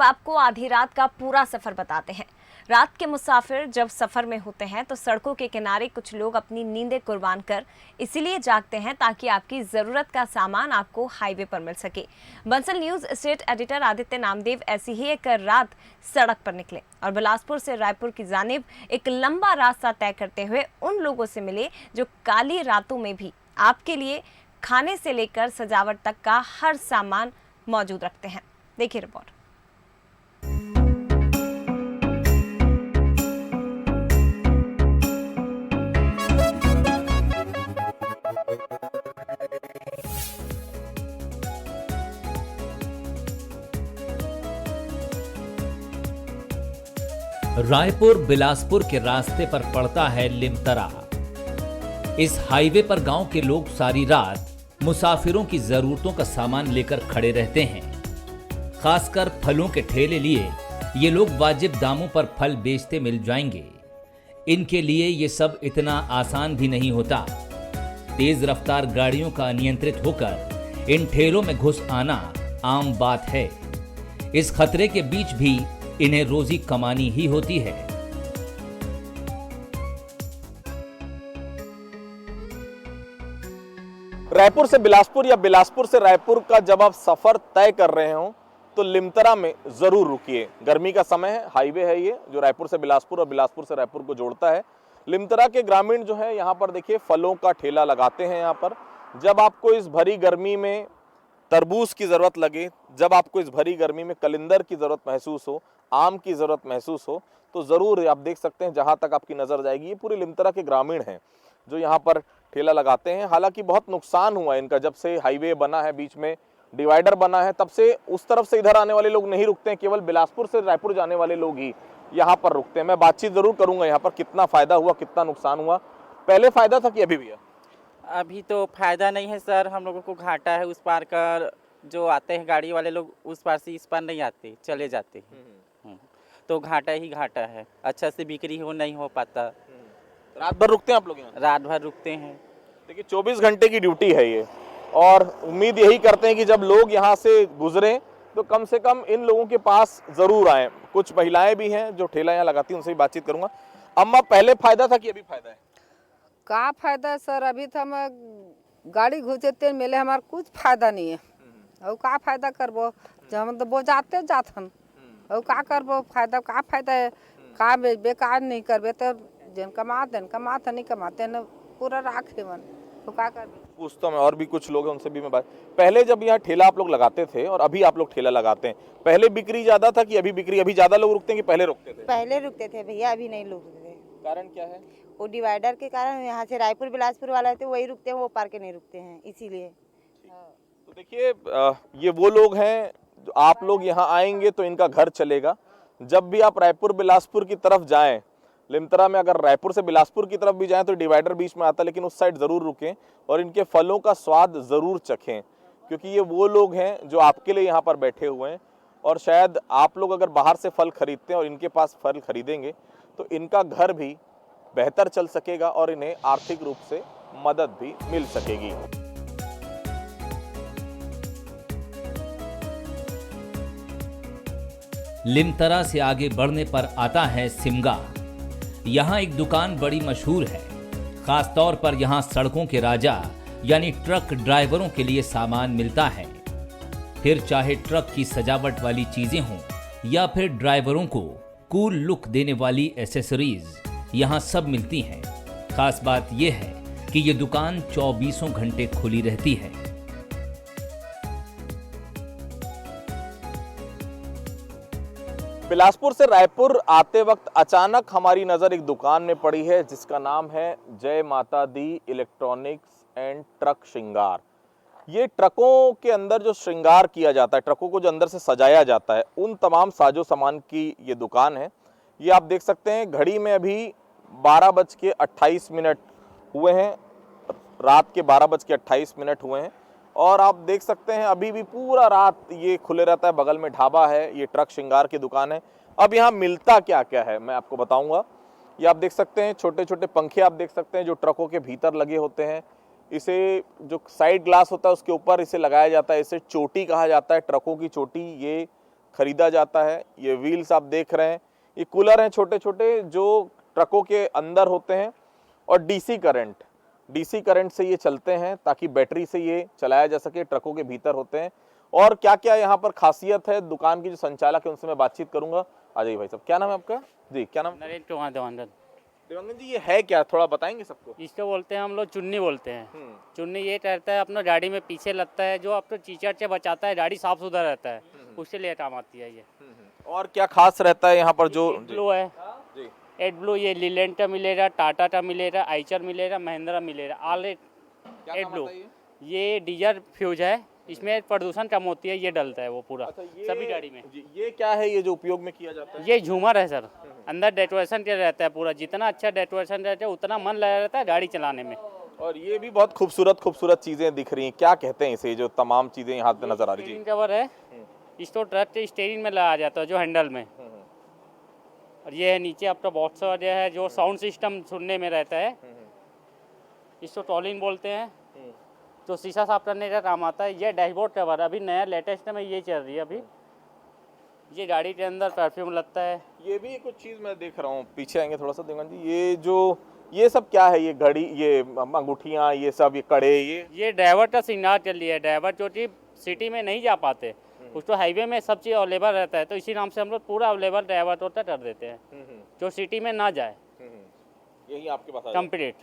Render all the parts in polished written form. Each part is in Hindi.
आपको आधी रात का पूरा सफर बताते हैं। रात के मुसाफिर जब सफर में होते हैं तो सड़कों के किनारे कुछ लोग अपनी नींदें कुर्बान कर इसीलिए जागते हैं ताकि आपकी जरूरत का सामान आपको हाईवे पर मिल सके। Bansal news state editor Aditya Namdev ऐसी ही एक रात सड़क पर निकले और बिलासपुर से रायपुर की जानिब एक लंबा रास्ता तय करते हुए उन लोगों से मिले जो काली रातों में भी आपके लिए खाने से लेकर सजावट तक का हर सामान मौजूद रखते हैं। देखिए रिपोर्ट। रायपुर बिलासपुर के रास्ते पर पड़ता है लिमतरा। इस हाईवे पर गांव के लोग सारी रात मुसाफिरों की जरूरतों का सामान लेकर खड़े रहते हैं। खासकर फलों के ठेले लिए ये लोग वाजिब दामों पर फल बेचते मिल जाएंगे। इनके लिए ये सब इतना आसान भी नहीं होता। तेज रफ्तार गाड़ियों का अनियंत्रित होकर इन ठेलों में घुस आना आम बात है। इस खतरे के बीच भी इन्हें रोजी कमानी ही होती है। रायपुर से बिलासपुर या बिलासपुर से रायपुर का जब आप सफर तय कर रहे हो तो लिमतरा में जरूर रुकिए। गर्मी का समय है, हाईवे है ये जो रायपुर से बिलासपुर और बिलासपुर से रायपुर को जोड़ता है। लिमतरा के ग्रामीण जो है यहाँ पर देखिए फलों का ठेला लगाते हैं। यहाँ पर जब आपको इस भरी गर्मी में तरबूज की ज़रूरत लगे, जब आपको इस भरी गर्मी में कलिंदर की ज़रूरत महसूस हो, आम की ज़रूरत महसूस हो, तो ज़रूर आप देख सकते हैं जहाँ तक आपकी नज़र जाएगी ये पूरे लिमतरा के ग्रामीण हैं जो यहाँ पर ठेला लगाते हैं। हालांकि बहुत नुकसान हुआ है इनका, जब से हाईवे बना है, बीच में डिवाइडर बना है, तब से उस तरफ से इधर आने वाले लोग नहीं रुकते हैं। केवल बिलासपुर से रायपुर जाने वाले लोग ही यहाँ पर रुकते हैं। मैं बातचीत ज़रूर करूँगा यहाँ पर कितना फ़ायदा हुआ, कितना नुकसान हुआ। पहले फ़ायदा था कि अभी भी है? अभी तो फायदा नहीं है सर, हम लोगों को घाटा है। उस पार का जो आते हैं गाड़ी वाले लोग उस पार से इस पार नहीं आते, चले जाते हैं। तो घाटा ही घाटा है, अच्छा से बिक्री हो नहीं हो पाता। रात भर रुकते हैं आप लोग यहाँ? रात भर रुकते हैं। देखिए 24 घंटे की ड्यूटी है ये, और उम्मीद यही करते हैं कि जब लोग यहाँ से गुजरें तो कम से कम इन लोगों के पास ज़रूर आएँ। कुछ महिलाएं भी हैं जो ठेला यहाँ लगाती हैं, उनसे भी बातचीत करूँगा। अम्मा, पहले फ़ायदा था कि अभी फ़ायदा है? का फायदा सर, अभी तो हम गाड़ी घुसेते मिले, हमारा कुछ फायदा नहीं है। और का फायदा करबो जब हम तो वो जाते जाथन, और का करबो फायदा, का फायदा है? का बेकार नहीं करबे तो जन कमाते नहीं कमाते न पूरा राखे मन, तो का करबे। पूछता हूं मैं, और भी कुछ लोग हैं उनसे भी मैं बात। पहले जब यहाँ ठेला आप लोग लगाते थे और अभी आप लोग ठेला लगाते हैं, पहले बिक्री ज्यादा था कि अभी बिक्री, अभी ज्यादा लोग रुकते हैं कि पहले रुकते थे? पहले रुकते थे भैया, अभी नहीं रुकते थे। कारण क्या है? वो डिवाइडर के कारण यहाँ से रायपुर बिलासपुर वाला थे वही रुकते हैं, वो पार के नहीं रुकते हैं, इसीलिए। तो देखिए ये वो लोग हैं जो आप लोग यहाँ आएंगे तो इनका घर चलेगा। जब भी आप रायपुर बिलासपुर की तरफ जाएं, लिमतरा में अगर रायपुर से बिलासपुर की तरफ भी जाएं तो डिवाइडर बीच में आता है, लेकिन उस साइड ज़रूर रुकें और इनके फलों का स्वाद ज़रूर चखें, क्योंकि ये वो लोग हैं जो आपके लिए यहाँ पर बैठे हुए हैं। और शायद आप लोग अगर बाहर से फल खरीदते हैं और इनके पास फल खरीदेंगे तो इनका घर भी बेहतर चल सकेगा और इन्हें आर्थिक रूप से मदद भी मिल सकेगी। लिमतरा से आगे बढ़ने पर आता है सिमगा। यहाँ एक दुकान बड़ी मशहूर है। खासतौर पर यहाँ सड़कों के राजा यानी ट्रक ड्राइवरों के लिए सामान मिलता है। फिर चाहे ट्रक की सजावट वाली चीजें हों या फिर ड्राइवरों को कूल लुक देने वाली एसेसरीज, यहाँ सब मिलती हैं। खास बात यह है कि ये दुकान 24 घंटे खुली रहती है। बिलासपुर से रायपुर आते वक्त अचानक हमारी नज़र एक दुकान में पड़ी है जिसका नाम है जय माता दी इलेक्ट्रॉनिक्स एंड ट्रक श्रृंगार। ये ट्रकों के अंदर जो श्रृंगार किया जाता है, ट्रकों को जो अंदर से सजाया जाता है, उन तमाम साजो सामान की ये दुकान है। ये आप देख सकते हैं घड़ी में अभी 12:28 हुए हैं, रात के 12:28 हुए हैं। और आप देख सकते हैं अभी भी पूरा रात ये खुले रहता है। बगल में ढाबा है, ये ट्रक श्रृंगार की दुकान है। अब यहाँ मिलता क्या क्या है मैं आपको बताऊंगा। ये आप देख सकते हैं छोटे छोटे पंखे आप देख सकते हैं जो ट्रकों के भीतर लगे होते हैं। इसे जो साइड ग्लास होता है उसके ऊपर इसे लगाया जाता है, इसे चोटी कहा जाता है, ट्रकों की चोटी। ये खरीदा जाता है। ये व्हील्स आप देख रहे हैं, ये कूलर हैं छोटे छोटे जो ट्रकों के अंदर होते हैं और डीसी करंट से ये चलते हैं ताकि बैटरी से ये चलाया जा सके, ट्रकों के भीतर होते हैं। और क्या क्या यहाँ पर खासियत है दुकान की, जो संचालक है उनसे मैं बातचीत करूंगा। आ जाइए भाई साहब, क्या नाम है आपका? जी क्या नाम? नरेंद्र चौहान देवानंद। देवांगन जी, ये है क्या, थोड़ा बताएंगे सबको? इसको बोलते हैं हम लोग चुन्नी बोलते हैं। चुन्नी ये रहता है अपना गाड़ी में पीछे लगता है, जो आपको चीचड़ से बचाता है, गाड़ी साफ सुथरा रहता है, उससे लिए काम आती है ये। और क्या खास रहता है यहाँ पर? जो ब्लू है जी एड ब्लू, ये लीलैंड का मिलेगा, टाटा का मिलेगा, आइचर मिलेगा, महिंद्रा मिलेगा, ऑल एड ब्लू। ये डीजल फ्यूज है, इसमें प्रदूषण कम होती है, ये डलता है वो पूरा सभी गाड़ी में। ये क्या है, ये जो उपयोग में किया जाता है? ये झूमर है सर, अंदर डेकोरेशन क्या रहता है पूरा, जितना अच्छा डेकोरेशन रहता है उतना मन लगा रहता है गाड़ी चलाने में। और ये भी बहुत खूबसूरत चीजें दिख रही हैं, क्या कहते हैं इसे, जो तमाम चीजें यहाँ पे नजर आ रही स्टीयरिंग है? कवर है, इसको ट्रक के स्टीयरिंग में लगाया जाता है जो हैंडल में। और ये है नीचे आपका बॉक्स है जो साउंड सिस्टम सुनने में रहता है, इसको टॉलिन बोलते हैं, तो शीशा साफ करने का काम आता है। ये डैशबोर्ड कवर अभी नया लेटेस्ट में ये चल रही है अभी। ये गाड़ी के अंदर परफ्यूम लगता है। ये भी कुछ चीज मैं देख रहा हूँ, पीछे आएंगे थोड़ा सा देवांगन जी, ये सब क्या है? ये घड़ी, ये अंगूठियाँ, ये सब, ये कड़े, ये ड्राइवर का श्रृंगार चल रही है। ड्राइवर जो कि सिटी में नहीं जा पाते, उसको हाईवे में सब चीज़ अवेलेबल रहता है, तो इसी नाम से हम लोग पूरा अवेलेबल ड्राइवर तो कर देते हैं जो सिटी में ना जाए, यही आपके पास कंप्लीट।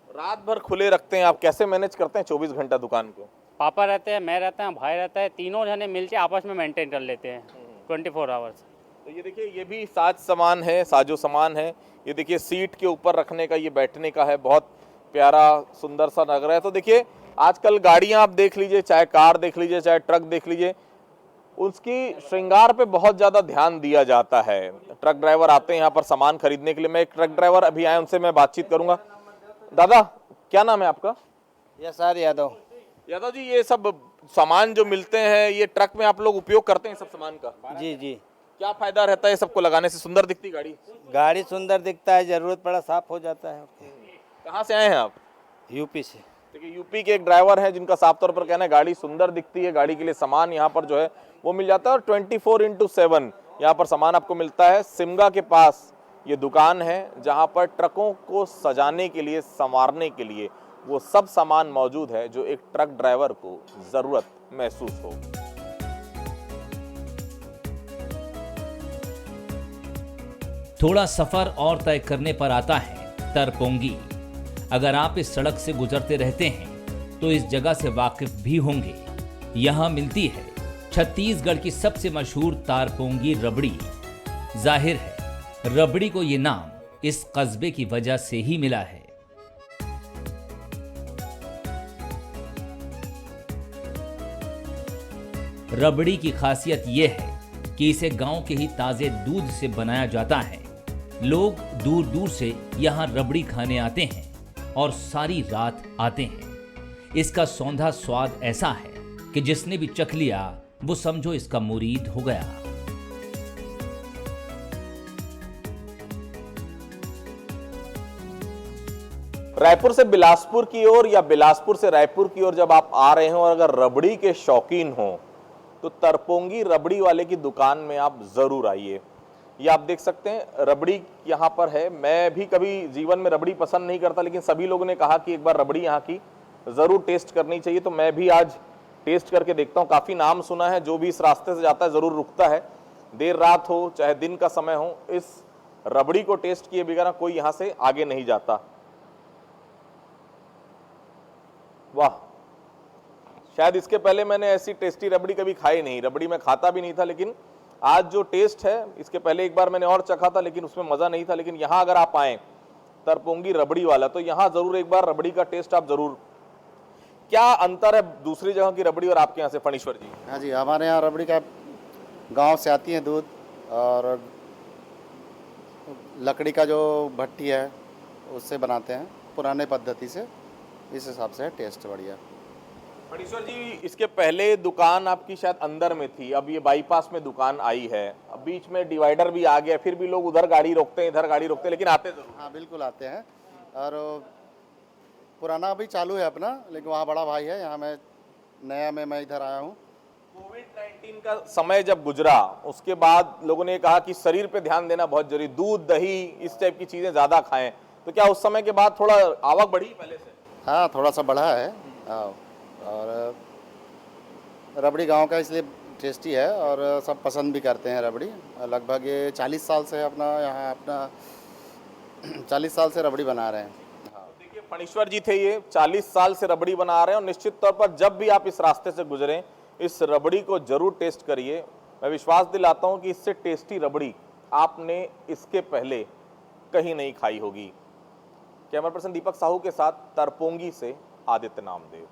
रात भर खुले रखते हैं आप, कैसे मैनेज करते हैं 24 घंटा दुकान को? पापा रहते हैं, मैं रहता हूँ, भाई रहता है, तीनों जने मिलके आपस में मेंटेन कर लेते हैं 24 आवर्स। तो ये देखिए, ये भी साजो सामान है। ये देखिए सीट के ऊपर रखने का, ये बैठने का है, बहुत प्यारा सुंदर सा लग रहा है। तो देखिए आजकल गाड़ियां आप देख लीजिए, चाहे कार देख लीजिए, चाहे ट्रक देख लीजिए, उसकी श्रृंगार पे बहुत ज़्यादा ध्यान दिया जाता है। ट्रक ड्राइवर आते हैं यहाँ पर सामान खरीदने के लिए। मैं एक ट्रक ड्राइवर अभी आए, उनसे मैं बातचीत करूंगा। दादा क्या नाम है आपका? यशर यादव। यादव जी, ये सब सामान जो मिलते हैं ये ट्रक में आप लोग उपयोग करते हैं सब सामान का? जी जी। क्या फायदा रहता है सबको लगाने से? सुंदर दिखती गाड़ी? गाड़ी सुंदर दिखता है, जरूरत पड़ा साफ हो जाता है। कहाँ से आए हैं आप? यूपी से। देखिए यूपी के एक ड्राइवर हैं जिनका साफ तौर पर कहना है गाड़ी सुंदर दिखती है, गाड़ी के लिए सामान यहाँ पर जो है वो मिल जाता है। और 24/7 यहाँ पर सामान आपको मिलता है। सिमगा के पास ये दुकान है जहाँ पर ट्रकों को सजाने के लिए, संवारने के लिए वो सब सामान मौजूद है जो एक ट्रक ड्राइवर को जरूरत महसूस हो। थोड़ा सफर और तय करने पर आता है तरपोंगी। अगर आप इस सड़क से गुजरते रहते हैं तो इस जगह से वाकिफ भी होंगे। यहाँ मिलती है छत्तीसगढ़ की सबसे मशहूर तारपोंगी रबड़ी। जाहिर है रबड़ी को ये नाम इस कस्बे की वजह से ही मिला है। रबड़ी की खासियत यह है कि इसे गांव के ही ताजे दूध से बनाया जाता है। लोग दूर दूर से यहाँ रबड़ी खाने आते हैं और सारी रात आते हैं। इसका सौंधा स्वाद ऐसा है कि जिसने भी चख लिया वो समझो इसका मुरीद हो गया। रायपुर से बिलासपुर की ओर या बिलासपुर से रायपुर की ओर जब आप आ रहे हो और अगर रबड़ी के शौकीन हो तो तरपोंगी रबड़ी वाले की दुकान में आप जरूर आइए। ये आप देख सकते हैं रबड़ी यहाँ पर है। मैं भी कभी जीवन में रबड़ी पसंद नहीं करता, लेकिन सभी लोगों ने कहा कि एक बार रबड़ी यहाँ की जरूर टेस्ट करनी चाहिए, तो मैं भी आज टेस्ट करके देखता हूँ। काफी नाम सुना है, जो भी इस रास्ते से जाता है जरूर रुकता है। देर रात हो चाहे दिन का समय हो, इस रबड़ी को टेस्ट किए बगैर कोई यहाँ से आगे नहीं जाता। वाह, शायद इसके पहले मैंने ऐसी टेस्टी रबड़ी कभी खाई नहीं। रबड़ी मैं खाता भी नहीं था, लेकिन आज जो टेस्ट है, इसके पहले एक बार मैंने और चखा था लेकिन उसमें मजा नहीं था। लेकिन यहाँ अगर आप आए तरपोंगी रबड़ी वाला, तो यहाँ जरूर एक बार रबड़ी का टेस्ट आप जरूर। क्या अंतर है दूसरी जगह की रबड़ी और आपके यहाँ से, फणीश्वर जी? हाँ जी, हमारे यहाँ रबड़ी का गांव से आती है दूध, और लकड़ी का जो भट्टी है उससे बनाते हैं पुराने पद्धति से, इस हिसाब से है टेस्ट बढ़िया। फणीश्वर जी, इसके पहले दुकान आपकी शायद अंदर में थी, अब ये बाईपास में दुकान आई है, अब बीच में डिवाइडर भी आ गया, फिर भी लोग उधर गाड़ी रोकते हैं, इधर गाड़ी रोकते हैं, लेकिन आते जरूर। हाँ बिल्कुल आते हैं। और पुराना अभी चालू है अपना, लेकिन वहाँ बड़ा भाई है, यहाँ मैं नया में मैं इधर आया हूँ, कोविड-19 का समय जब गुजरा उसके बाद लोगों ने कहा कि शरीर पे ध्यान देना बहुत जरूरी, दूध दही इस टाइप की चीजें ज्यादा खाएं, तो क्या उस समय के बाद थोड़ा आवक बढ़ी पहले से? हाँ, थोड़ा सा बढ़ा है। हाँ, और रबड़ी गांव का इसलिए टेस्टी है और सब पसंद भी करते हैं रबड़ी। लगभग ये 40 साल से अपना 40 साल से रबड़ी बना रहे हैं। देखिए फणीश्वर जी थे, ये 40 साल से रबड़ी बना रहे हैं और निश्चित तौर पर जब भी आप इस रास्ते से गुजरें इस रबड़ी को जरूर टेस्ट करिए। मैं विश्वास दिलाता हूं कि इससे टेस्टी रबड़ी आपने इसके पहले कहीं नहीं खाई होगी। कैमरा पर्सन दीपक साहू के साथ तरपोंगी से आदित्य नामदेव।